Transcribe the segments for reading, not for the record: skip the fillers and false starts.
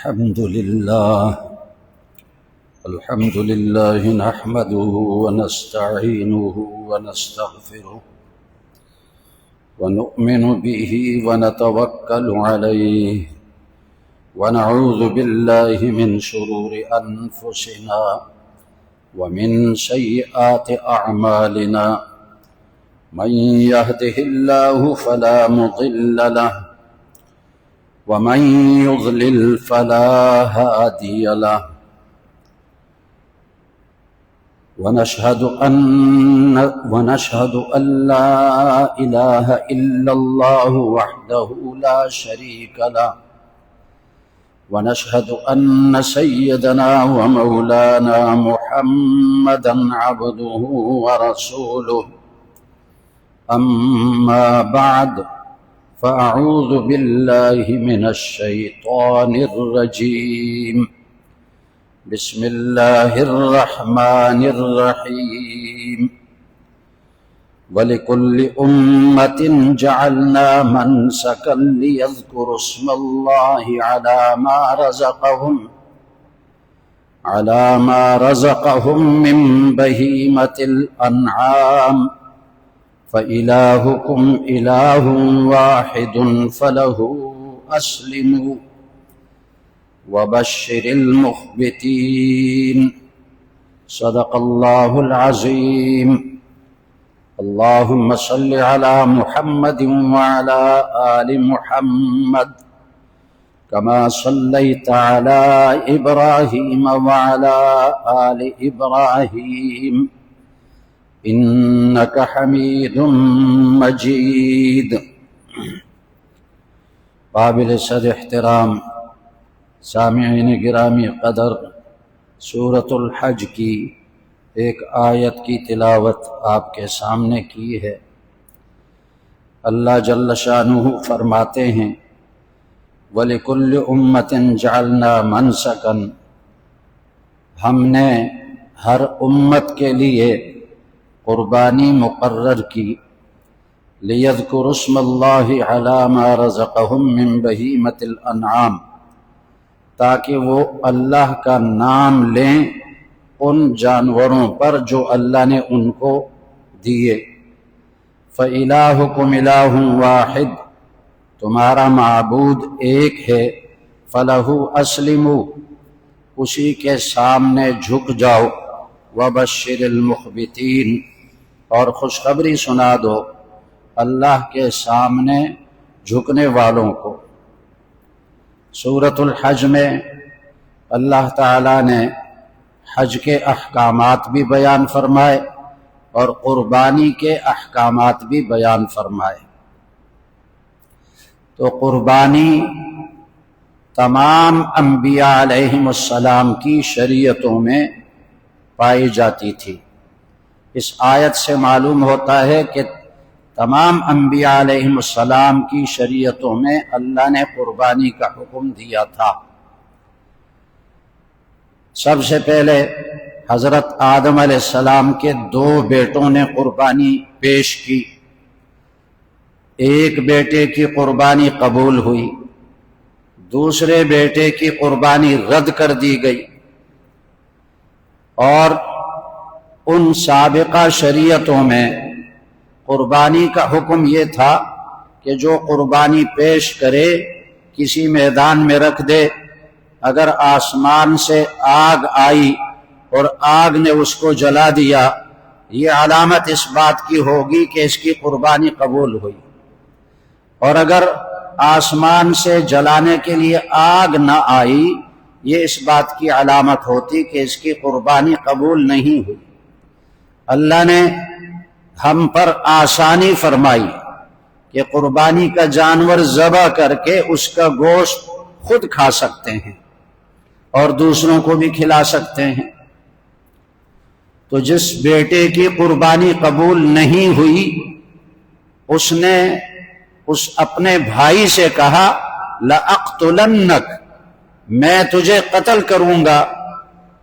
الحمد لله نحمده ونستعينه ونستغفره ونؤمن به ونتوكل عليه ونعوذ بالله من شرور أنفسنا ومن سيئات أعمالنا من يهده الله فلا مضل له ومن يضلل فلا هادي له ونشهد أن لا إله إلا الله وحده لا شريك له ونشهد أن سيدنا ومولانا محمدا عبده ورسوله أما بعد فأعوذ بالله من الشيطان الرجيم بسم الله الرحمن الرحيم ولكل أمة جعلنا منسكا ليذكروا اسم الله على ما رزقهم من بهيمة الأنعام فإلهكم إله واحد فله أسلموا وبشر المخبتين صدق الله العظيم اللهم صل على محمد وعلى آل محمد كما صليت على إبراهيم وعلى آل إبراهيم إنك حميد مجيد۔ قابل صد احترام سامعین گرامی قدر، سورۃ الحج کی ایک آیت کی تلاوت آپ کے سامنے کی ہے۔ اللہ جل شانہ فرماتے ہیں وَلِكُلِّ أُمَّةٍ جَعَلْنَا مَنْسَكًا، ہم نے ہر امت کے لیے قربانی مقرر کی، لِيَذْكُرُوا اسْمَ اللَّهِ عَلَى مَا رَزَقَهُم مِّن بَهِيمَةِ الْأَنْعَامِ، تاکہ وہ اللہ کا نام لیں ان جانوروں پر جو اللہ نے ان کو دیے۔ فَإِلَٰهُكُمْ إِلَٰهٌ وَاحِدٌ، تمہارا معبود ایک ہے، فَلَهُ أَسْلِمُوا، اسی کے سامنے جھک جاؤ، وَبَشِّرِ الْمُخْبِتِينَ، اور خوشخبری سنا دو اللہ کے سامنے جھکنے والوں کو۔ سورۃ الحج میں اللہ تعالیٰ نے حج کے احکامات بھی بیان فرمائے اور قربانی کے احکامات بھی بیان فرمائے۔ تو قربانی تمام انبیاء علیہم السلام کی شریعتوں میں پائی جاتی تھی۔ اس آیت سے معلوم ہوتا ہے کہ تمام انبیاء علیہم السلام کی شریعتوں میں اللہ نے قربانی کا حکم دیا تھا۔ سب سے پہلے حضرت آدم علیہ السلام کے 2 بیٹوں نے قربانی پیش کی، ایک بیٹے کی قربانی قبول ہوئی، دوسرے بیٹے کی قربانی رد کر دی گئی، اور ان سابقہ شریعتوں میں قربانی کا حکم یہ تھا کہ جو قربانی پیش کرے کسی میدان میں رکھ دے، اگر آسمان سے آگ آئی اور آگ نے اس کو جلا دیا، یہ علامت اس بات کی ہوگی کہ اس کی قربانی قبول ہوئی، اور اگر آسمان سے جلانے کے لیے آگ نہ آئی، یہ اس بات کی علامت ہوتی کہ اس کی قربانی قبول نہیں ہوئی۔ اللہ نے ہم پر آسانی فرمائی کہ قربانی کا جانور ذبح کر کے اس کا گوشت خود کھا سکتے ہیں اور دوسروں کو بھی کھلا سکتے ہیں۔ تو جس بیٹے کی قربانی قبول نہیں ہوئی، اس نے اس اپنے بھائی سے کہا لَأَقْتُلَنَّكَ، میں تجھے قتل کروں گا،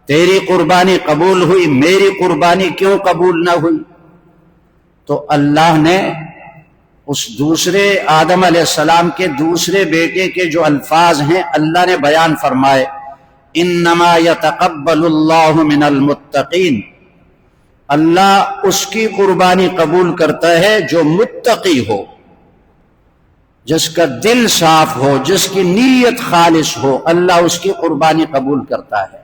تیری قربانی قبول ہوئی، میری قربانی کیوں قبول نہ ہوئی؟ تو اللہ نے اس دوسرے آدم علیہ السلام کے دوسرے بیٹے کے جو الفاظ ہیں اللہ نے بیان فرمائے، انما یتقبل اللہ من المتقین، اللہ اس کی قربانی قبول کرتا ہے جو متقی ہو، جس کا دل صاف ہو، جس کی نیت خالص ہو، اللہ اس کی قربانی قبول کرتا ہے۔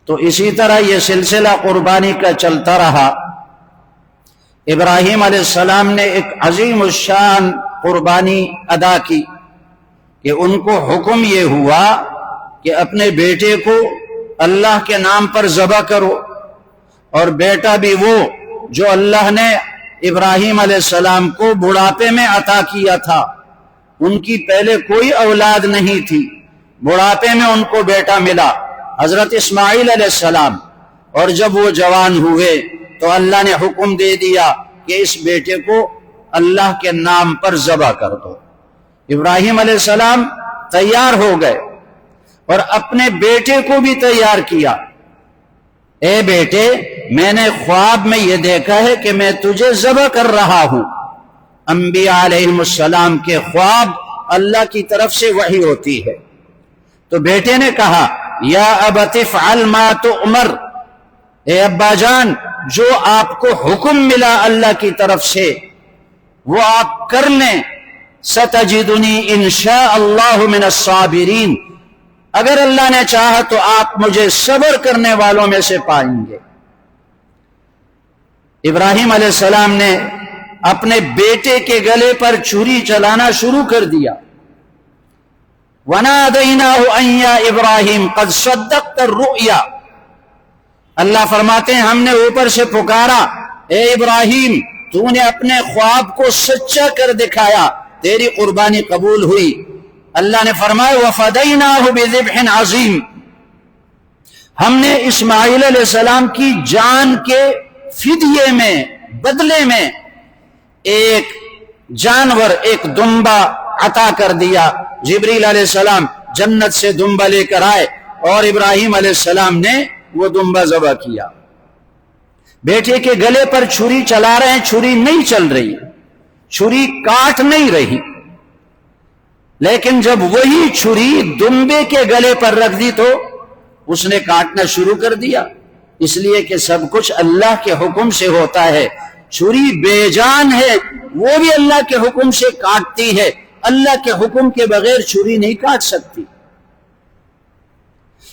تو اسی طرح یہ سلسلہ قربانی کا چلتا رہا۔ ابراہیم علیہ السلام نے ایک عظیم الشان قربانی ادا کی کہ ان کو حکم یہ ہوا کہ اپنے بیٹے کو اللہ کے نام پر ذبح کرو، اور بیٹا بھی وہ جو اللہ نے ابراہیم علیہ السلام کو بڑھاپے میں عطا کیا تھا۔ ان کی پہلے کوئی اولاد نہیں تھی، بڑھاپے میں ان کو بیٹا ملا، حضرت اسماعیل علیہ السلام، اور جب وہ جوان ہوئے تو اللہ نے حکم دے دیا کہ اس بیٹے کو اللہ کے نام پر ذبح کر دو۔ ابراہیم علیہ السلام تیار ہو گئے اور اپنے بیٹے کو بھی تیار کیا۔ اے بیٹے، میں نے خواب میں یہ دیکھا ہے کہ میں تجھے ذبح کر رہا ہوں۔ انبیاء علیہم السلام کے خواب اللہ کی طرف سے وحی ہوتی ہے۔ تو بیٹے نے کہا، یا ابت افعل ما تؤمر، اے ابا جان، جو آپ کو حکم ملا اللہ کی طرف سے وہ آپ کر لیں۔ ستجدنی انشاء اللہ من الصابرین، اگر اللہ نے چاہا تو آپ مجھے صبر کرنے والوں میں سے پائیں گے۔ ابراہیم علیہ السلام نے اپنے بیٹے کے گلے پر چھری چلانا شروع کر دیا۔ وَنَادَيْنَاهُ أَن يَا إِبْرَاهِيمُ قَدْ صَدَّقْتَ الرُّؤْيَا، اللہ فرماتے ہیں ہم نے اوپر سے پکارا، اے ابراہیم تو نے اپنے خواب کو سچا کر دکھایا، تیری قربانی قبول ہوئی۔ اللہ نے فرمایا وَفَدَيْنَاهُ بِذِبْحٍ عَظِيمٍ، ہم نے اسماعیل علیہ السلام کی جان کے فدیے میں، بدلے میں ایک جانور، ایک دمبا عطا کر دیا۔ جبریل علیہ السلام جنت سے دمبا لے کر آئے اور ابراہیم علیہ السلام نے وہ دمبا ذبح کیا۔ بیٹے کے گلے پر چھری چلا رہے ہیں، چھری نہیں چل رہی، چھری کاٹ نہیں رہی، لیکن جب وہی چھری دمبے کے گلے پر رکھ دی تو اس نے کاٹنا شروع کر دیا، اس لیے کہ سب کچھ اللہ کے حکم سے ہوتا ہے۔ چھری بے جان ہے، وہ بھی اللہ کے حکم سے کاٹتی ہے، اللہ کے حکم کے بغیر چھری نہیں کاٹ سکتی۔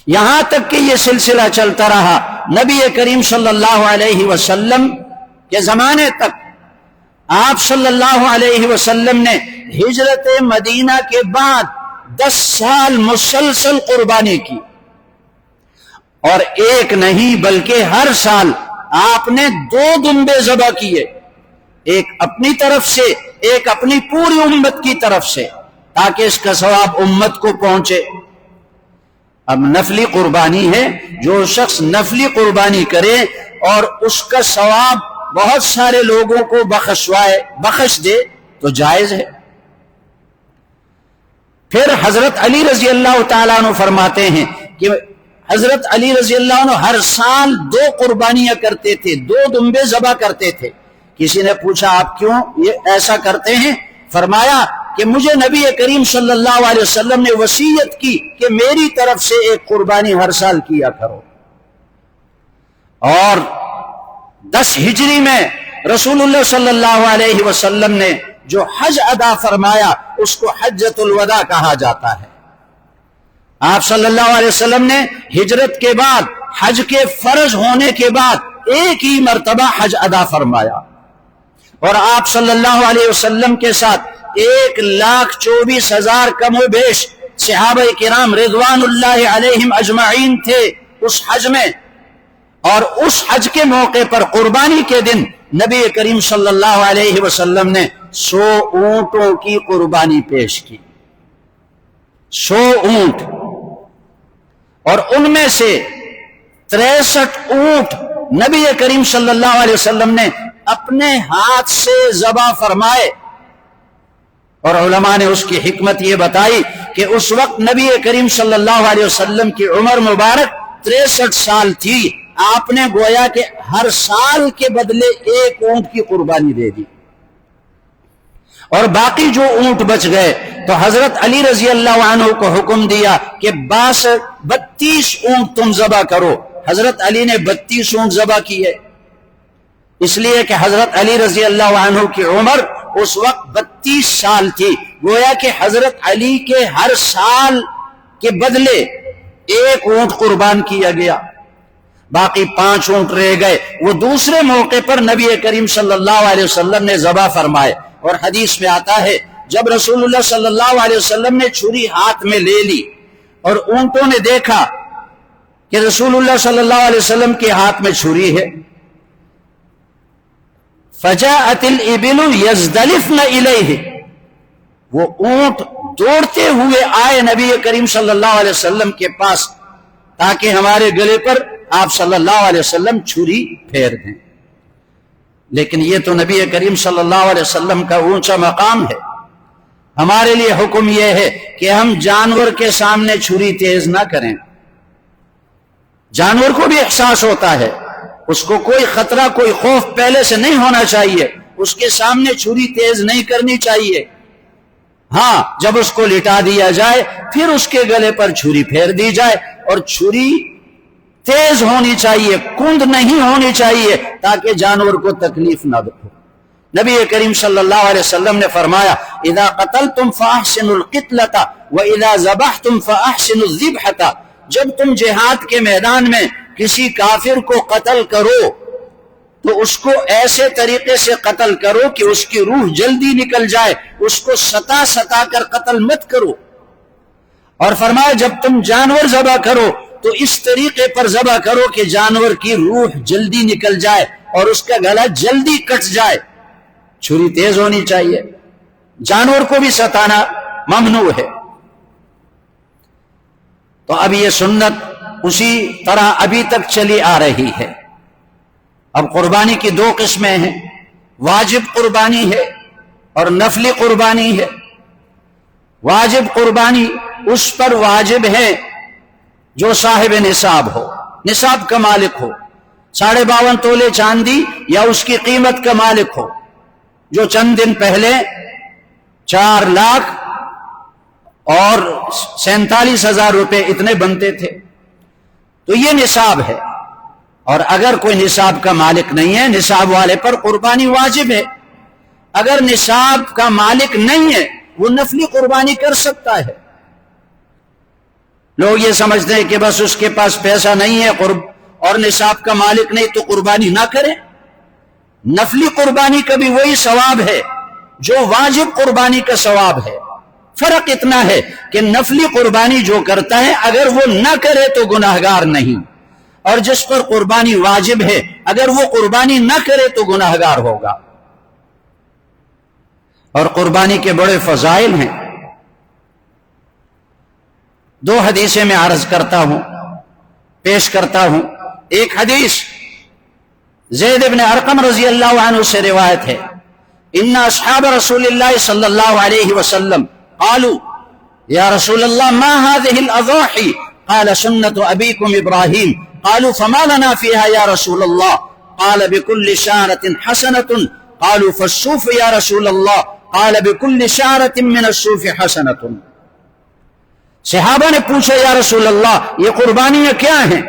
یہاں تک کہ یہ سلسلہ چلتا رہا، نبی کریم صلی اللہ علیہ وسلم کے زمانے تک آپ صلی اللہ علیہ وسلم نے ہجرت مدینہ کے بعد 10 سال مسلسل قربانی کی، اور ایک نہیں بلکہ ہر سال آپ نے 2 دمبے ذبح کیے، ایک اپنی طرف سے، ایک اپنی پوری امت کی طرف سے، تاکہ اس کا ثواب امت کو پہنچے۔ اب نفلی قربانی ہے، جو شخص نفلی قربانی کرے اور اس کا ثواب بہت سارے لوگوں کو بخش دے تو جائز ہے۔ پھر حضرت علی رضی اللہ تعالیٰ عنہ فرماتے ہیں کہ حضرت علی رضی اللہ عنہ ہر سال 2 قربانیاں کرتے تھے، 2 دمبے ذبح کرتے تھے۔ کسی نے پوچھا آپ کیوں یہ ایسا کرتے ہیں؟ فرمایا کہ مجھے نبی کریم صلی اللہ علیہ وسلم نے وصیت کی کہ میری طرف سے ایک قربانی ہر سال کیا کرو۔ اور 10 ہجری میں رسول اللہ صلی اللہ علیہ وسلم نے جو حج ادا فرمایا اس کو حجۃ الوداع کہا جاتا ہے۔ آپ صلی اللہ علیہ وسلم نے ہجرت کے بعد، حج کے فرض ہونے کے بعد ایک ہی مرتبہ حج ادا فرمایا، اور آپ صلی اللہ علیہ وسلم کے ساتھ 1,24,000 کم و بیش صحابہ کرام رضوان اللہ علیہم اجمعین تھے اس حج میں۔ اور اس حج کے موقع پر قربانی کے دن نبی کریم صلی اللہ علیہ وسلم نے 100 اونٹوں کی قربانی پیش کی، 100 اونٹ، اور ان میں سے 63 اونٹ نبی کریم صلی اللہ علیہ وسلم نے اپنے ہاتھ سے ذبح فرمائے۔ اور علماء نے اس کی حکمت یہ بتائی کہ اس وقت نبی کریم صلی اللہ علیہ وسلم کی عمر مبارک 63 سال تھی، آپ نے گویا کہ ہر سال کے بدلے 1 اونٹ کی قربانی دے دی۔ اور باقی جو اونٹ بچ گئے تو حضرت علی رضی اللہ عنہ کو حکم دیا کہ 32 اونٹ تم ذبح کرو. حضرت علی نے 32 اونٹ ذبح کیے، اس لیے کہ حضرت علی رضی اللہ عنہ کی عمر اس وقت 32 سال تھی. گویا کہ حضرت علی کے ہر سال کے بدلے ایک اونٹ قربان کیا گیا، باقی 5 اونٹ رہ گئے. وہ دوسرے موقع پر نبی کریم صلی اللہ علیہ وسلم نے ذبح فرمائے. اور حدیث میں آتا ہے جب رسول اللہ صلی اللہ علیہ وسلم نے چھری ہاتھ میں لے لی اور اونٹوں نے دیکھا کہ رسول اللہ صلی اللہ علیہ وسلم کے ہاتھ میں چھری ہے، فجاءت الابل یزدلفن الیہ، وہ اونٹ دوڑتے ہوئے آئے نبی کریم صلی اللہ علیہ وسلم کے پاس تاکہ ہمارے گلے پر آپ صلی اللہ علیہ وسلم چھری پھیر دیں. لیکن یہ تو نبی کریم صلی اللہ علیہ وسلم کا اونچا مقام ہے. ہمارے لیے حکم یہ ہے کہ ہم جانور کے سامنے چھری تیز نہ کریں. جانور کو بھی احساس ہوتا ہے، اس کو کوئی خطرہ کوئی خوف پہلے سے نہیں ہونا چاہیے، اس کے سامنے چھری تیز نہیں کرنی چاہیے. ہاں جب اس کو لٹا دیا جائے پھر اس کے گلے پر چھری پھیر دی جائے، اور چھری تیز ہونی چاہیے، کند نہیں ہونی چاہیے تاکہ جانور کو تکلیف نہ ہو. نبی کریم صلی اللہ علیہ وسلم نے فرمایا اذا قتلتم فاحسنوا القتلة واذا ذبحتم فاحسنوا الذبحة، جب تم جہاد کے میدان میں کسی کافر کو قتل کرو تو اس کو ایسے طریقے سے قتل کرو کہ اس کی روح جلدی نکل جائے، اس کو ستا ستا کر قتل مت کرو. اور فرمایا جب تم جانور ذبح کرو تو اس طریقے پر ذبح کرو کہ جانور کی روح جلدی نکل جائے اور اس کا گلا جلدی کٹ جائے. چھری تیز ہونی چاہیے، جانور کو بھی ستانا ممنوع ہے. تو اب یہ سنت اسی طرح ابھی تک چلی آ رہی ہے. اب قربانی کی 2 قسمیں ہیں، واجب قربانی ہے اور نفلی قربانی ہے. واجب قربانی اس پر واجب ہے جو صاحب نصاب ہو، نصاب کا مالک ہو، 52.5 تولے چاندی یا اس کی قیمت کا مالک ہو، جو چند دن پہلے 4 لاکھ اور 47,000 روپے اتنے بنتے تھے، تو یہ نصاب ہے. اور اگر کوئی نصاب کا مالک نہیں ہے، نصاب والے پر قربانی واجب ہے. اگر نصاب کا مالک نہیں ہے وہ نفلی قربانی کر سکتا ہے. لوگ یہ سمجھتے ہیں کہ بس اس کے پاس پیسہ نہیں ہے اور نصاب کا مالک نہیں تو قربانی نہ کرے. نفلی قربانی کا بھی وہی ثواب ہے جو واجب قربانی کا ثواب ہے. فرق اتنا ہے کہ نفلی قربانی جو کرتا ہے اگر وہ نہ کرے تو گناہگار نہیں، اور جس پر قربانی واجب ہے اگر وہ قربانی نہ کرے تو گناہگار ہوگا. اور قربانی کے بڑے فضائل ہیں. 2 حدیثیں میں عرض کرتا ہوں، پیش کرتا ہوں. ایک حدیث زید بن ارقم رضی اللہ عنہ سے روایت ہے، ان اصحاب رسول اللہ صلی اللہ علیہ وسلم قالوا یا رسول اللہ ما هذه الاضاحی قال سنة ابیکم ابراہیم قالوا فما لنا فيها يا رسول الله قال بكل شعرة حسنة قالوا فالصوف يا رسول الله قال بكل شعرة من الصوف حسنة. صحابہ نے پوچھا یا رسول اللہ یہ قربانیاں کیا ہیں،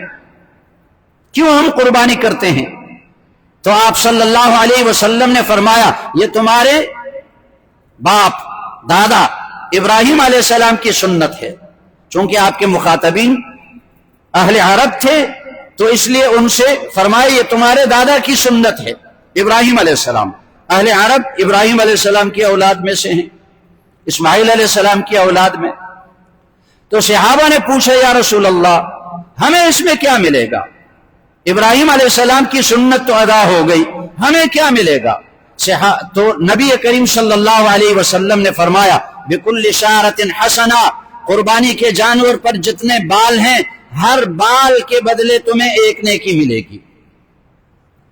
کیوں ہم قربانی کرتے ہیں؟ تو آپ صلی اللہ علیہ وسلم نے فرمایا یہ تمہارے باپ دادا ابراہیم علیہ السلام کی سنت ہے. چونکہ آپ کے مخاطبین اہل عرب تھے تو اس لیے ان سے فرمایا یہ تمہارے دادا کی سنت ہے ابراہیم علیہ السلام. اہل عرب ابراہیم علیہ السلام کی اولاد میں سے ہیں، اسماعیل علیہ السلام کی اولاد میں. تو صحابہ نے پوچھا یا رسول اللہ ہمیں اس میں کیا ملے گا؟ ابراہیم علیہ السلام کی سنت تو ادا ہو گئی، ہمیں کیا ملے گا؟ تو نبی کریم صلی اللہ علیہ وسلم نے فرمایا بکل شعرۃ حسنہ، قربانی کے جانور پر جتنے بال ہیں ہر بال کے بدلے تمہیں ایک نیکی ملے گی.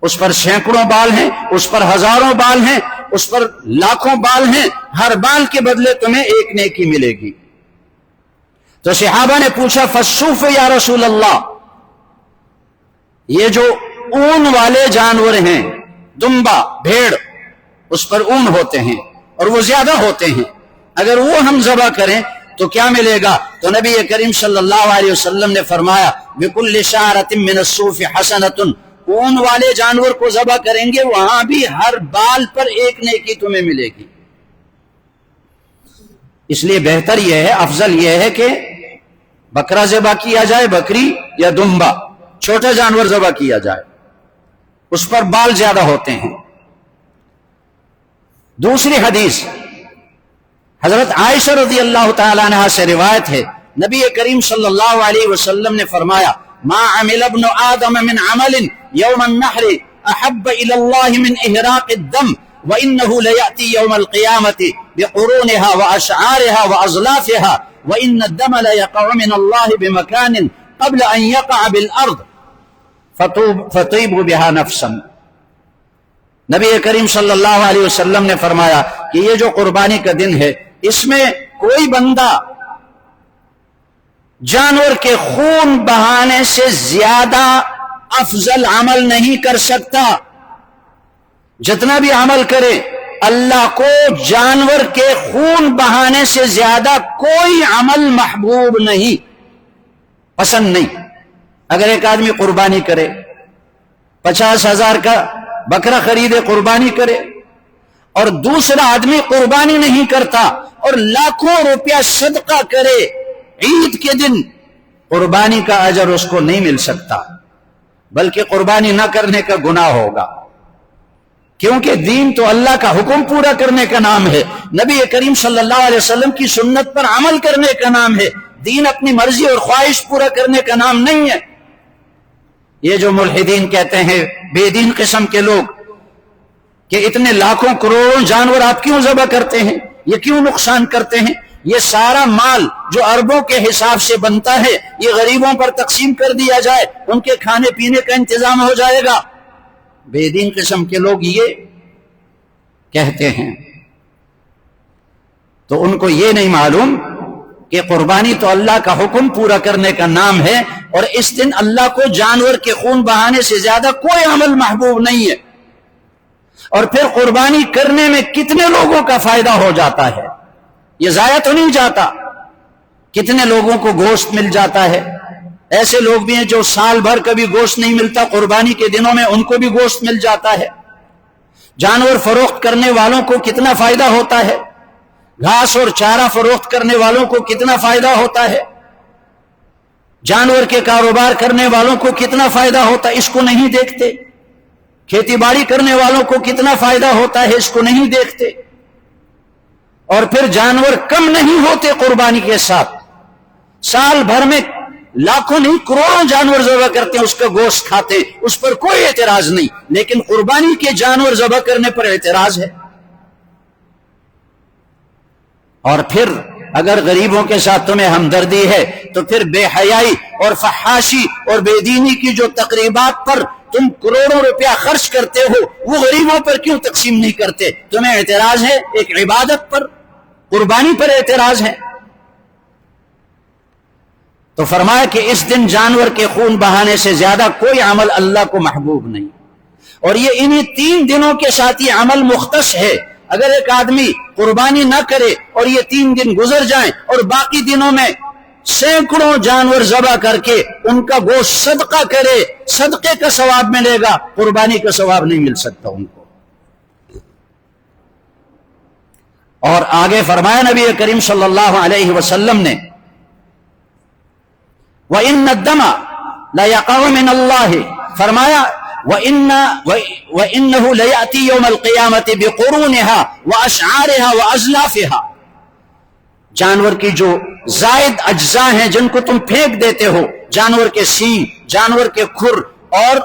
اس پر سینکڑوں بال ہیں، اس پر ہزاروں بال ہیں، اس پر لاکھوں بال ہیں، ہر بال کے بدلے تمہیں ایک نیکی ملے گی. تو صحابہ نے پوچھا فالصوف یا رسول اللہ، یہ جو اون والے جانور ہیں، دمبا بھیڑ اس پر اون ہوتے ہیں اور وہ زیادہ ہوتے ہیں، اگر وہ ہم ذبح کریں تو کیا ملے گا؟ تو نبی کریم صلی اللہ علیہ وسلم نے فرمایا بِكُلِّ شَعْرَةٍ مِّنَ الصُّوفِ حَسَنَةٌ، اون والے جانور کو ذبح کریں گے وہاں بھی ہر بال پر ایک نیکی تمہیں ملے گی۔ اس لیے بہتر یہ ہے، افضل یہ ہے کہ بکرا ذبح کیا جائے، بکری یا دمبا، چھوٹا جانور ذبح کیا جائے، اس پر بال زیادہ ہوتے ہیں۔ دوسری حدیث حضرت عائشہ رضی اللہ تعالیٰ عنہا سے روایت ہے، نبی کریم صلی اللہ علیہ وسلم نے فرمایا ما عمل ابن آدم من عمل یوم النحر احب الى اللہ من احراق الدم وانه لیأتی یوم القیامت بقرونها واشعارها واظلافها وان الدم لیقع من اللہ بمکان قبل ان یقع بالارض فطیبوا بها نفسا۔ نبی کریم صلی اللہ علیہ وسلم نے فرمایا کہ یہ جو قربانی کا دن ہے اس میں کوئی بندہ جانور کے خون بہانے سے زیادہ افضل عمل نہیں کر سکتا۔ جتنا بھی عمل کرے اللہ کو جانور کے خون بہانے سے زیادہ کوئی عمل محبوب نہیں، پسند نہیں۔ اگر ایک آدمی قربانی کرے، 50,000 کا بکرا خریدے، قربانی کرے، اور دوسرا آدمی قربانی نہیں کرتا اور لاکھوں روپیہ صدقہ کرے، عید کے دن قربانی کا اجر اس کو نہیں مل سکتا، بلکہ قربانی نہ کرنے کا گناہ ہوگا، کیونکہ دین تو اللہ کا حکم پورا کرنے کا نام ہے، نبی کریم صلی اللہ علیہ وسلم کی سنت پر عمل کرنے کا نام ہے، دین اپنی مرضی اور خواہش پورا کرنے کا نام نہیں ہے۔ یہ جو ملحدین کہتے ہیں، بے دین قسم کے لوگ، کہ اتنے لاکھوں کروڑوں جانور آپ کیوں ذبح کرتے ہیں، یہ کیوں نقصان کرتے ہیں؟ یہ سارا مال جو اربوں کے حساب سے بنتا ہے یہ غریبوں پر تقسیم کر دیا جائے، ان کے کھانے پینے کا انتظام ہو جائے گا۔ بے دین قسم کے لوگ یہ کہتے ہیں، تو ان کو یہ نہیں معلوم کہ قربانی تو اللہ کا حکم پورا کرنے کا نام ہے، اور اس دن اللہ کو جانور کے خون بہانے سے زیادہ کوئی عمل محبوب نہیں ہے۔ اور پھر قربانی کرنے میں کتنے لوگوں کا فائدہ ہو جاتا ہے، یہ ضائع تو نہیں جاتا، کتنے لوگوں کو گوشت مل جاتا ہے۔ ایسے لوگ بھی ہیں جو سال بھر کبھی گوشت نہیں ملتا، قربانی کے دنوں میں ان کو بھی گوشت مل جاتا ہے۔ جانور فروخت کرنے والوں کو کتنا فائدہ ہوتا ہے، گھاس اور چارہ فروخت کرنے والوں کو کتنا فائدہ ہوتا ہے، جانور کے کاروبار کرنے والوں کو کتنا فائدہ ہوتا ہے، اس کو نہیں دیکھتے۔ کھیتی باڑی کرنے والوں کو کتنا فائدہ ہوتا ہے، اس کو نہیں دیکھتے۔ اور پھر جانور کم نہیں ہوتے قربانی کے ساتھ، سال بھر میں لاکھوں نہیں کروڑوں جانور ذبح کرتے ہیں، اس کا گوشت کھاتے ہیں، اس پر کوئی اعتراض نہیں، لیکن قربانی کے جانور ذبح کرنے پر اعتراض ہے۔ اور پھر اگر غریبوں کے ساتھ تمہیں ہمدردی ہے تو پھر بے حیائی اور فحاشی اور بے دینی کی جو تقریبات پر تم کروڑوں روپیہ خرچ کرتے ہو وہ غریبوں پر کیوں تقسیم نہیں کرتے؟ تمہیں اعتراض ہے ایک عبادت پر، قربانی پر اعتراض ہے۔ تو فرمایا کہ اس دن جانور کے خون بہانے سے زیادہ کوئی عمل اللہ کو محبوب نہیں، اور یہ انہی 3 دنوں کے ساتھ یہ عمل مختص ہے۔ اگر ایک آدمی قربانی نہ کرے اور یہ 3 دن گزر جائیں اور باقی دنوں میں سینکڑوں جانور ذبح کر کے ان کا گوشت صدقہ کرے، صدقے کا ثواب ملے گا، قربانی کا ثواب نہیں مل سکتا ان کو۔ اور آگے فرمایا نبی کریم صلی اللہ علیہ وسلم نے وَإِنَّ الدَّمَ لَيَقَعُ مِنَ اللَّهِ، فرمایا وَإِنَّهُ لَيَأْتِي يَوْمَ الْقِيَامَةِ بِقُرُونِهَا وَأَشْعَارِهَا وَأَزْلَافِهَا، جانور کی جو زائد اجزاء ہیں جن کو تم پھینک دیتے ہو، جانور کے سینگ، جانور کے کھر اور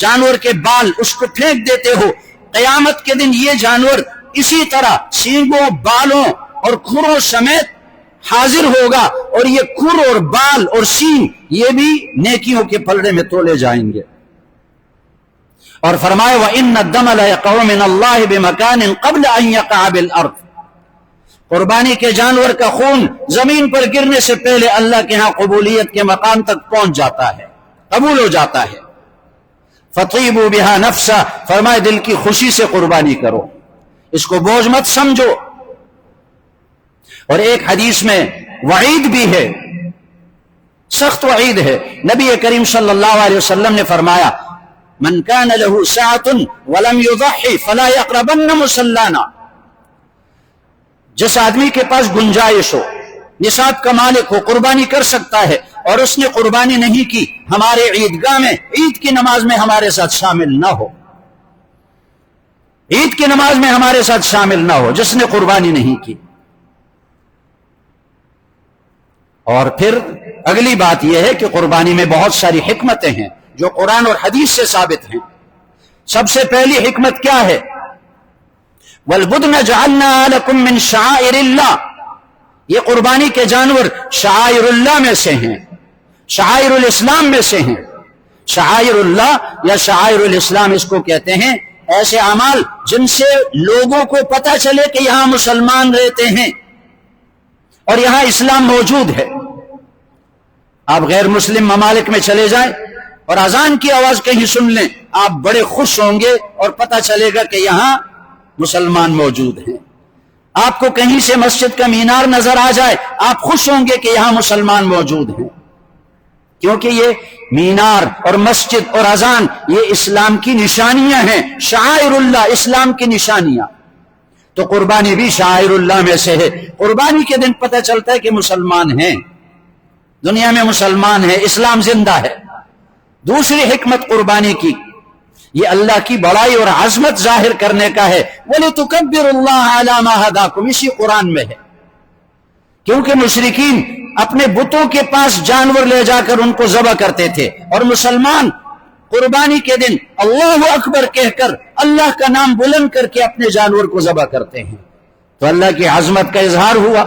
جانور کے بال، اس کو پھینک دیتے ہو، قیامت کے دن یہ جانور اسی طرح سینگوں، بالوں اور کھروں سمیت حاضر ہوگا، اور یہ کھر اور بال اور سینگ یہ بھی نیکیوں کے پلڑے میں تولے جائیں گے۔ اور فرمایا وَإِنَّ الدَّمَ لَيَقَعُ مِنَ اللَّهِ بِمَكَانٍ قَبْلَ أَن يَقَعَ بِالْأَرْضِ، قربانی کے جانور کا خون زمین پر گرنے سے پہلے اللہ کے ہاں قبولیت کے مقام تک پہنچ جاتا ہے، قبول ہو جاتا ہے۔ فَطِيبُوا بِهَا نَفْسًا، فرمائے دل کی خوشی سے قربانی کرو، اس کو بوجھ مت سمجھو اور ایک حدیث میں وعید بھی ہے، سخت وعید ہے۔ نبی کریم صلی اللہ علیہ وسلم نے فرمایا من کان له سعة ولم يضحي فلا يقربن مصلانا، جس آدمی کے پاس گنجائش ہو، نصاب کا مالک ہو، قربانی کر سکتا ہے، اور اس نے قربانی نہیں کی، ہمارے عیدگاہ میں عید کی نماز میں ہمارے ساتھ شامل نہ ہو، عید کی نماز میں ہمارے ساتھ شامل نہ ہو جس نے قربانی نہیں کی۔ اور پھر اگلی بات یہ ہے کہ قربانی میں بہت ساری حکمتیں ہیں جو قرآن اور حدیث سے ثابت ہیں۔ سب سے پہلی حکمت کیا ہے؟ وَالْبُدْنَ جَعَلْنَا لَكُم مِّن شَعَائِرِ اللَّهِ، یہ قربانی کے جانور شعائر اللہ میں سے ہیں، شعائر الاسلام میں سے ہیں۔ شعائر اللہ یا شعائر الاسلام اس کو کہتے ہیں ایسے اعمال جن سے لوگوں کو پتہ چلے کہ یہاں مسلمان رہتے ہیں اور یہاں اسلام موجود ہے۔ آپ غیر مسلم ممالک میں چلے جائیں اور اذان کی آواز کہیں سن لیں، آپ بڑے خوش ہوں گے اور پتہ چلے گا کہ یہاں مسلمان موجود ہیں۔ آپ کو کہیں سے مسجد کا مینار نظر آ جائے، آپ خوش ہوں گے کہ یہاں مسلمان موجود ہیں، کیونکہ یہ مینار اور مسجد اور اذان یہ اسلام کی نشانیاں ہیں، شعائر اللہ، اسلام کی نشانیاں۔ تو قربانی بھی شعائر اللہ میں سے ہے۔ قربانی کے دن پتہ چلتا ہے کہ مسلمان ہیں، دنیا میں مسلمان ہیں، اسلام زندہ ہے۔ دوسری حکمت قربانی کی، یہ اللہ کی بڑائی اور عظمت ظاہر کرنے کا ہے۔ وَلِتُكَبِّرُوا اللَّهَ عَلَى مَا هَدَاكُمْ، اسی قرآن میں ہے، کیونکہ مشرکین اپنے بتوں کے پاس جانور لے جا کر ان کو ذبح کرتے تھے، اور مسلمان قربانی کے دن اللہ اکبر کہہ کر اللہ کا نام بلند کر کے اپنے جانور کو ذبح کرتے ہیں۔ تو اللہ کی عظمت کا اظہار ہوا،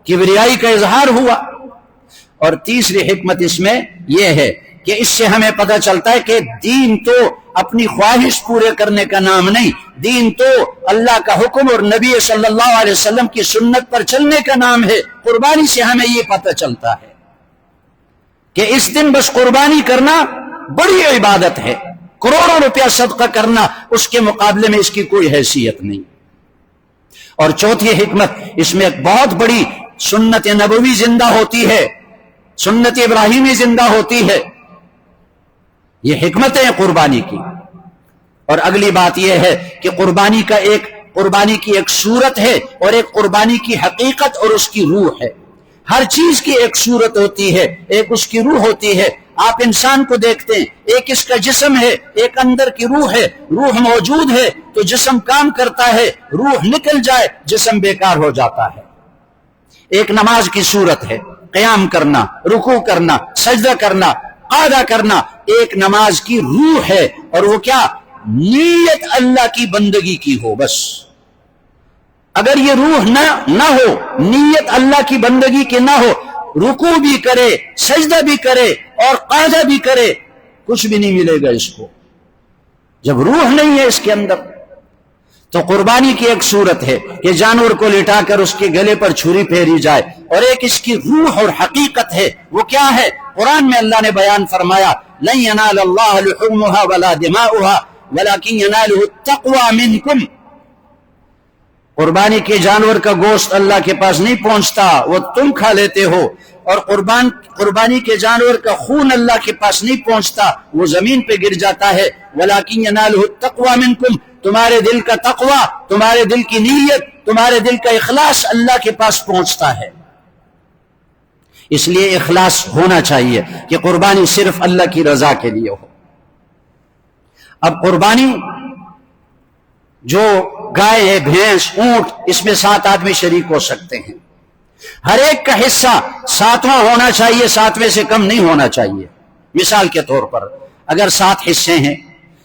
کبریائی کا اظہار ہوا۔ اور تیسری حکمت اس میں یہ ہے کہ اس سے ہمیں پتہ چلتا ہے کہ دین تو اپنی خواہش پورے کرنے کا نام نہیں، دین تو اللہ کا حکم اور نبی صلی اللہ علیہ وسلم کی سنت پر چلنے کا نام ہے۔ قربانی سے ہمیں یہ پتہ چلتا ہے کہ اس دن بس قربانی کرنا بڑی عبادت ہے، کروڑوں روپیہ صدقہ کرنا اس کے مقابلے میں اس کی کوئی حیثیت نہیں۔ اور چوتھی حکمت اس میں ایک بہت بڑی سنت نبوی زندہ ہوتی ہے، سنت ابراہیمی زندہ ہوتی ہے، یہ حکمتیں قربانی کی۔ اور اگلی بات یہ ہے کہ قربانی کی ایک صورت ہے اور ایک قربانی کی حقیقت اور اس کی روح ہے۔ ہر چیز کی ایک صورت ہوتی ہے، ایک اس کی روح ہوتی ہے۔ آپ انسان کو دیکھتے ہیں، ایک اس کا جسم ہے، ایک اندر کی روح ہے، روح موجود ہے تو جسم کام کرتا ہے، روح نکل جائے جسم بیکار ہو جاتا ہے۔ ایک نماز کی صورت ہے، قیام کرنا، رکوع کرنا، سجدہ کرنا، قعدہ کرنا، ایک نماز کی روح ہے، اور وہ کیا؟ نیت اللہ کی بندگی کی ہو بس۔ اگر یہ روح نہ ہو، نیت اللہ کی بندگی کی نہ ہو، رکوع بھی کرے، سجدہ بھی کرے اور قعدہ بھی کرے، کچھ بھی نہیں ملے گا اس کو، جب روح نہیں ہے اس کے اندر۔ تو قربانی کی ایک صورت ہے کہ جانور کو لٹا کر اس کے گلے پر چھری پھیری جائے، اور ایک اس کی روح اور حقیقت ہے، وہ کیا ہے؟ قرآن میں اللہ نے بیان فرمایا لَن يَنَالَ اللَّهَ لُحُومُهَا وَلَا دِمَاؤُهَا وَلَكِنْ يَنَالُهُ التَّقْوَى مِنْكُمْ۔ قربانی کے جانور کا گوشت اللہ کے پاس نہیں پہنچتا، وہ تم کھا لیتے ہو، اور قربانی کے جانور کا خون اللہ کے پاس نہیں پہنچتا، وہ زمین پہ گر جاتا ہے۔ وَلَكِنْ يَنَالُهُ التَّقْوَى مِنْكُمْ، تمہارے دل کا تقوی، تمہارے دل کی نیت، تمہارے دل کا اخلاص اللہ کے پاس پہنچتا ہے۔ اس لیے اخلاص ہونا چاہیے کہ قربانی صرف اللہ کی رضا کے لیے ہو۔ اب قربانی جو گائے ہے، بھینس، اونٹ، اس میں 7 آدمی شریک ہو سکتے ہیں، ہر ایک کا حصہ 7واں ہونا چاہیے، 7ویں سے کم نہیں ہونا چاہیے۔ مثال کے طور پر اگر 7 حصے ہیں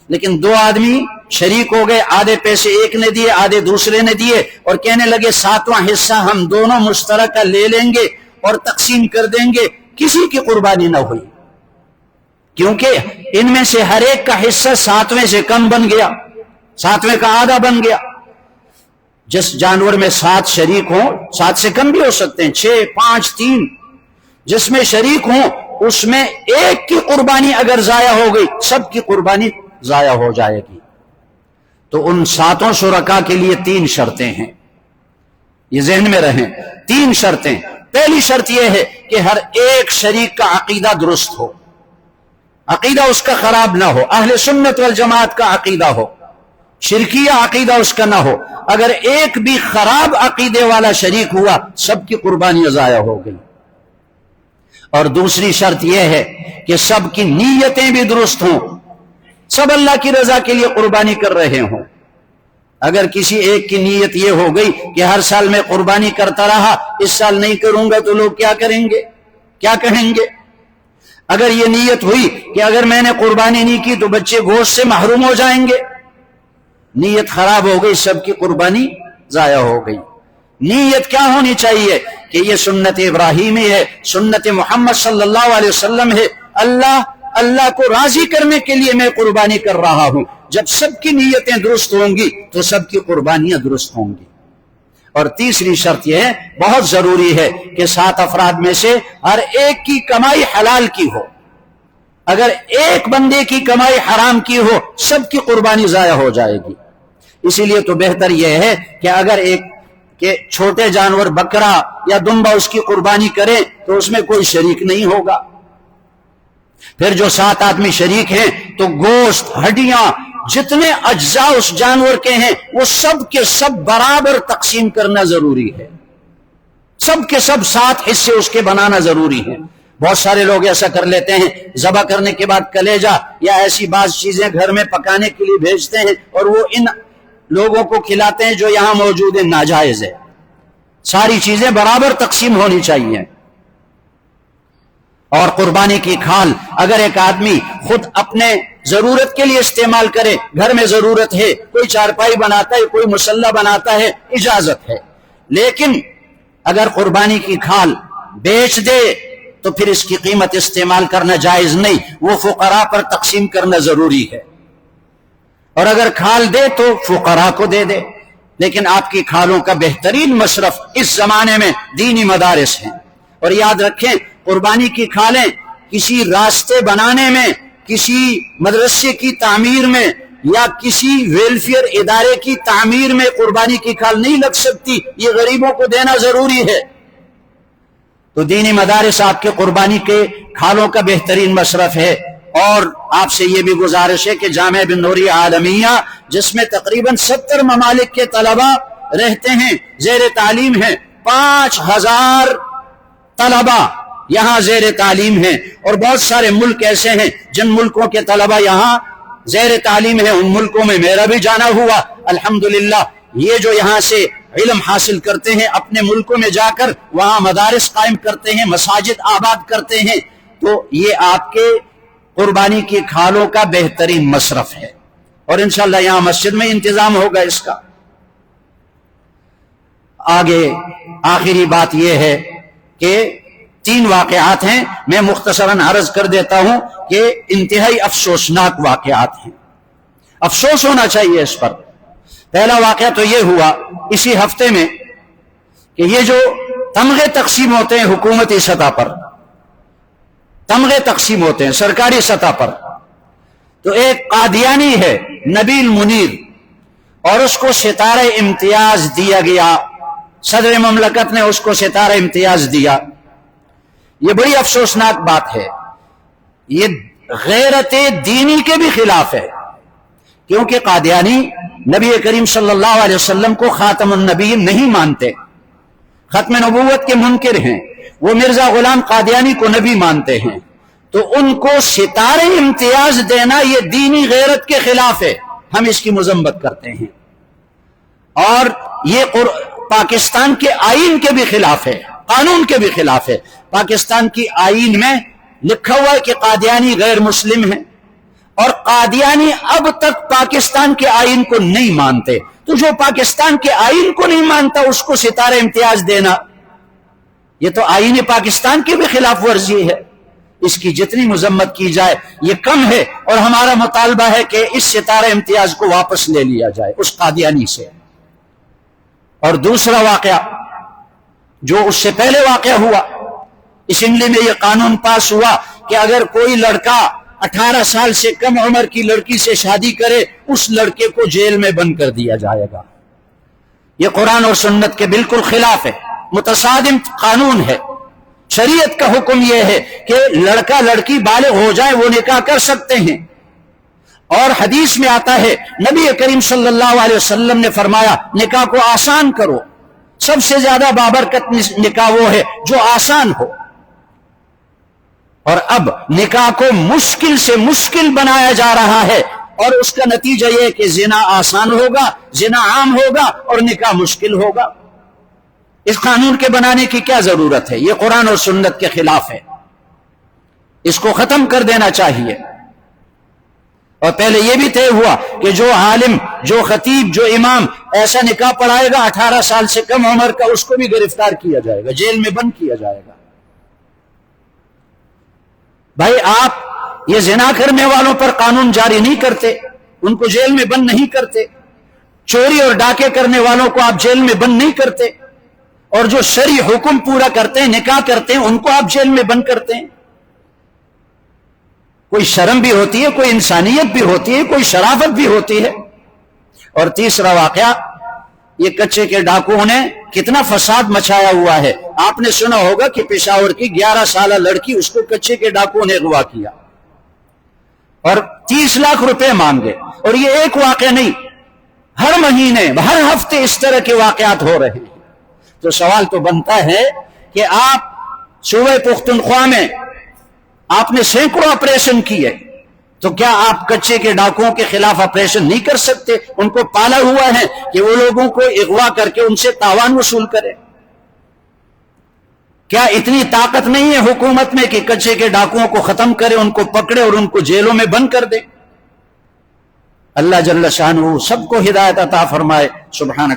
لیکن 2 آدمی شریک ہو گئے، آدھے پیسے ایک نے دیے، آدھے دوسرے نے دیے، اور کہنے لگے 7واں حصہ ہم دونوں مشترکہ لے لیں گے اور تقسیم کر دیں گے، کسی کی قربانی نہ ہوئی، کیونکہ ان میں سے ہر ایک کا حصہ 7ویں سے کم بن گیا، 7ویں کا آدھا بن گیا۔ جس جانور میں 7 شریک ہوں، 7 سے کم بھی ہو سکتے ہیں، 6، 5، 3، جس میں شریک ہوں اس میں ایک کی قربانی اگر ضائع ہو گئی، سب کی قربانی ضائع ہو جائے گی۔ تو ان 7 شرکاء کے لیے 3 شرطیں ہیں، یہ ذہن میں رہیں. 3 شرطیں. پہلی شرط یہ ہے کہ ہر ایک شریک کا عقیدہ درست ہو، عقیدہ اس کا خراب نہ ہو، اہل سنت والجماعت کا عقیدہ ہو، شرکیہ عقیدہ اس کا نہ ہو. اگر ایک بھی خراب عقیدے والا شریک ہوا سب کی قربانی ضائع ہو گئی. اور دوسری شرط یہ ہے کہ سب کی نیتیں بھی درست ہوں، سب اللہ کی رضا کے لیے قربانی کر رہے ہوں. اگر کسی ایک کی نیت یہ ہو گئی کہ ہر سال میں قربانی کرتا رہا، اس سال نہیں کروں گا تو لوگ کیا کریں گے، کیا کہیں گے؟ اگر یہ نیت ہوئی کہ اگر میں نے قربانی نہیں کی تو بچے گوشت سے محروم ہو جائیں گے، نیت خراب ہو گئی، سب کی قربانی ضائع ہو گئی. نیت کیا ہونی چاہیے کہ یہ سنت ابراہیمی ہے، سنت محمد صلی اللہ علیہ وسلم ہے، اللہ کو راضی کرنے کے لیے میں قربانی کر رہا ہوں. جب سب کی نیتیں درست ہوں گی تو سب کی قربانیاں درست ہوں گی. اور تیسری شرط یہ ہے، بہت ضروری ہے کہ 7 افراد میں سے ہر ایک کی کمائی حلال کی ہو. اگر ایک بندے کی کمائی حرام کی ہو سب کی قربانی ضائع ہو جائے گی. اسی لیے تو بہتر یہ ہے کہ اگر ایک کہ چھوٹے جانور بکرا یا دمبا اس کی قربانی کرے تو اس میں کوئی شریک نہیں ہوگا. پھر جو 7 آدمی شریک ہیں تو گوشت، ہڈیاں، جتنے اجزاء اس جانور کے ہیں وہ سب کے سب برابر تقسیم کرنا ضروری ہے. سب کے سب 7 حصے اس کے بنانا ضروری ہے. بہت سارے لوگ ایسا کر لیتے ہیں، ذبح کرنے کے بعد کلیجہ یا ایسی بعض چیزیں گھر میں پکانے کے لیے بھیجتے ہیں اور وہ ان لوگوں کو کھلاتے ہیں جو یہاں موجود ہیں. ناجائز ہے. ساری چیزیں برابر تقسیم ہونی چاہیے. اور قربانی کی کھال اگر ایک آدمی خود اپنے ضرورت کے لیے استعمال کرے، گھر میں ضرورت ہے، کوئی چارپائی بناتا ہے، کوئی مصلی بناتا ہے، اجازت ہے. لیکن اگر قربانی کی کھال بیچ دے تو پھر اس کی قیمت استعمال کرنا جائز نہیں، وہ فقراء پر تقسیم کرنا ضروری ہے. اور اگر کھال دے تو فقراء کو دے دے. لیکن آپ کی کھالوں کا بہترین مصرف اس زمانے میں دینی مدارس ہیں. اور یاد رکھیں، قربانی کی کھالیں کسی راستے بنانے میں، کسی مدرسے کی تعمیر میں یا کسی ویلفیئر ادارے کی تعمیر میں قربانی کی کھال نہیں لگ سکتی. یہ غریبوں کو دینا ضروری ہے. تو دینی مدارس آپ کے قربانی کے کھالوں کا بہترین مصرف ہے. اور آپ سے یہ بھی گزارش ہے کہ جامعہ بن نوری عالمیہ جس میں تقریباً 70 ممالک کے طلبہ رہتے ہیں، زیر تعلیم ہیں، 5000 طلبہ یہاں زیر تعلیم ہیں. اور بہت سارے ملک ایسے ہیں جن ملکوں کے طلبہ یہاں زیر تعلیم ہیں. ان ملکوں میں میرا بھی جانا ہوا الحمدللہ. یہ جو یہاں سے علم حاصل کرتے ہیں اپنے ملکوں میں جا کر وہاں مدارس قائم کرتے ہیں، مساجد آباد کرتے ہیں. تو یہ آپ کے قربانی کی کھالوں کا بہترین مصرف ہے. اور انشاءاللہ یہاں مسجد میں انتظام ہوگا اس کا. آگے آخری بات یہ ہے کہ 3 واقعات ہیں، میں مختصراً عرض کر دیتا ہوں کہ انتہائی افسوسناک واقعات ہیں، افسوس ہونا چاہیے اس پر. پہلا واقعہ تو یہ ہوا اسی ہفتے میں کہ یہ جو تمغے تقسیم ہوتے ہیں حکومتی سطح پر، تمغے تقسیم ہوتے ہیں سرکاری سطح پر، تو ایک قادیانی ہے نبیل منیر اور اس کو ستارہ امتیاز دیا گیا. صدر مملکت نے اس کو ستارہ امتیاز دیا. یہ بڑی افسوسناک بات ہے. یہ غیرت دینی کے بھی خلاف ہے، کیونکہ قادیانی نبی کریم صلی اللہ علیہ وسلم کو خاتم النبیین نہیں مانتے، ختم نبوت کے منکر ہیں. وہ مرزا غلام قادیانی کو نبی مانتے ہیں. تو ان کو ستارے امتیاز دینا یہ دینی غیرت کے خلاف ہے. ہم اس کی مذمت کرتے ہیں. اور یہ پاکستان کے آئین کے بھی خلاف ہے، قانون کے بھی خلاف ہے. پاکستان کی آئین میں لکھا ہوا ہے کہ قادیانی غیر مسلم ہیں، اور قادیانی اب تک پاکستان کے آئین کو نہیں مانتے. تو جو پاکستان کے آئین کو نہیں مانتا اس کو ستارہ امتیاز دینا یہ تو آئین پاکستان کی بھی خلاف ورزی ہے. اس کی جتنی مذمت کی جائے یہ کم ہے. اور ہمارا مطالبہ ہے کہ اس ستارہ امتیاز کو واپس لے لیا جائے اس قادیانی سے. اور دوسرا واقعہ جو اس سے پہلے واقعہ ہوا، اسمبلی میں یہ قانون پاس ہوا کہ اگر کوئی لڑکا 18 سال سے کم عمر کی لڑکی سے شادی کرے اس لڑکے کو جیل میں بند کر دیا جائے گا. یہ قرآن اور سنت کے بالکل خلاف ہے، متصادم قانون ہے۔ شریعت کا حکم یہ ہے کہ لڑکا لڑکی بالغ ہو جائے وہ نکاح کر سکتے ہیں، اور حدیث میں آتا ہے نبی کریم صلی اللہ علیہ وسلم نے فرمایا نکاح کو آسان کرو، سب سے زیادہ بابرکت نکاح وہ ہے جو آسان ہو۔ اور اب نکاح کو مشکل سے مشکل بنایا جا رہا ہے، اور اس کا نتیجہ یہ کہ زنا آسان ہوگا، زنا عام ہوگا اور نکاح مشکل ہوگا۔ اس قانون کے بنانے کی کیا ضرورت ہے؟ یہ قرآن اور سنت کے خلاف ہے، اس کو ختم کر دینا چاہیے۔ اور پہلے یہ بھی طے ہوا کہ جو عالم، جو خطیب، جو امام ایسا نکاح پڑھائے گا 18 سال سے کم عمر کا، اس کو بھی گرفتار کیا جائے گا، جیل میں بند کیا جائے گا۔ بھائی آپ یہ زنا کرنے والوں پر قانون جاری نہیں کرتے، ان کو جیل میں بند نہیں کرتے، چوری اور ڈاکے کرنے والوں کو آپ جیل میں بند نہیں کرتے، اور جو شرعی حکم پورا کرتے ہیں، نکاح کرتے ہیں، ان کو آپ جیل میں بند کرتے ہیں۔ کوئی شرم بھی ہوتی ہے، کوئی انسانیت بھی ہوتی ہے، کوئی شرافت بھی ہوتی ہے۔ اور تیسرا واقعہ، یہ کچے کے ڈاکوؤں نے کتنا فساد مچایا ہوا ہے۔ آپ نے سنا ہوگا کہ پشاور کی 11 سالہ لڑکی، اس کو کچے کے ڈاکوؤں نے اغوا کیا اور 30 لاکھ روپے مانگے۔ اور یہ ایک واقعہ نہیں، ہر مہینے، ہر ہفتے اس طرح کے واقعات ہو رہے ہیں۔ تو سوال تو بنتا ہے کہ آپ صوبہ پختونخوا میں آپ نے سینکڑوں آپریشن کیے، تو کیا آپ کچے کے ڈاکوؤں کے خلاف آپریشن نہیں کر سکتے؟ ان کو پالا ہوا ہے کہ وہ لوگوں کو اغوا کر کے ان سے تاوان وصول کرے۔ کیا اتنی طاقت نہیں ہے حکومت میں کہ کچے کے ڈاکوؤں کو ختم کرے، ان کو پکڑے اور ان کو جیلوں میں بند کر دے؟ اللہ جل شانہ سب کو ہدایت عطا فرمائے۔ سبحانک